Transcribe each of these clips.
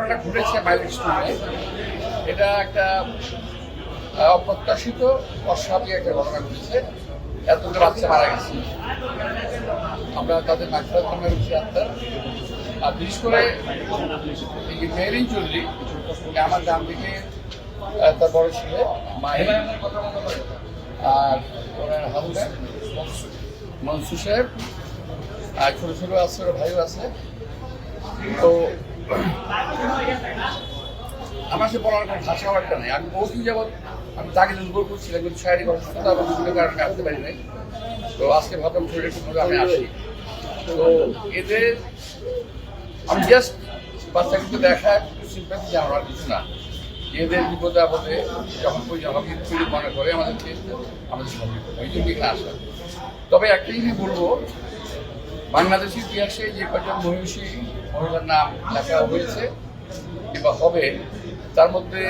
ঘটনাটা ঘটেছে মাইলস্টোনে, এটা একটা অপ্রত্যাশিত অস্বাভাবিক একটা ঘটনা ঘটেছে। এতগুলো বাচ্চা মারা গেছে, আমরা তাদের মাগফিরাত কামনা করছি আত্মার। আর বিশেষ করে এই যে মেহরিন চৌধুরী, আমার ডান দিকে তার বড় ছেলে মাহি, আর ওনার হাজব্যান্ড মনসুর সাহেব, আর ছোটো ছোটো আছে, ওর ভাইও আছে। তো আমার সে বলার কোনো ভাষা একটা নেই। আমি বহুদিন যাবৎ আমি তাকে দুর্বল করছিলাম, কিন্তু শারীরিক অসুস্থতা এবং বিভিন্ন কারণে আসতে পারি নাই। তো আজকে ভাবলাম শরীরে কোনোভাবে আমি আসি। তো এদের আমি জাস্ট বাচ্চাকে দেখা সিম্পাথি জানার কিছু না। এদের বিপদে আপদে যখন আমাকে মনে করে আমাদেরকে আমাদের সঙ্গে এই জন্য এখানে আসা। তবে একটা জিনিস বলবো, বাংলাদেশের ইতিহাসে যে কয়েকজন মহিষী মহিলার নাম লেখা হয়েছে কিংবা হবে, তার মধ্যে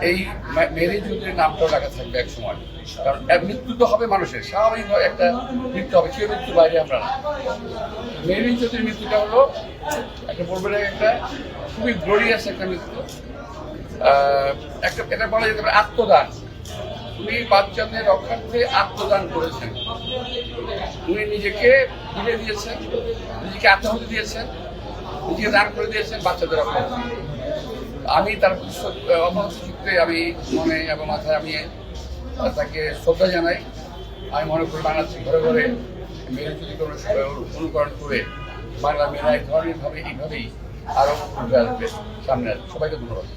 এই মেহরিন চৌধুরীর নামটাও লেখা থাকবে এক সময়। কারণ মৃত্যু তো হবে মানুষের, স্বাভাবিকভাবে একটা মৃত্যু হবে, কেউ মৃত্যু বাইরে আমরা না। মেহরিন চৌধুরীর মৃত্যুটা হলো একটা বলবেন একটা খুবই গ্লোরিয়াস একটা মৃত্যু। একটা এটা বলা যেতে পারে আত্মদান। উনি বাচ্চাদের রক্ষার্থে আত্মদান করেছেন, উনি নিজেকে তুলে দিয়েছেন, নিজেকে আত্মহত্যা দিয়েছেন, নিজেকে দান করে দিয়েছেন বাচ্চাদের রক্ষার্থে। আমি তার অপরাধ চিত্রে আমি মনে এবং মাথায় আমি তাকে শ্রদ্ধা জানাই। আমি মনে করি বাংলাদেশের ঘরে ঘরে মেয়েরা যদি কোনো অনুকরণ করে বাংলা মেয়েরা এই ধরনের এইভাবেই আরও উঠে আসবে সামনে আসবে। সবাইকে ধন্যবাদ।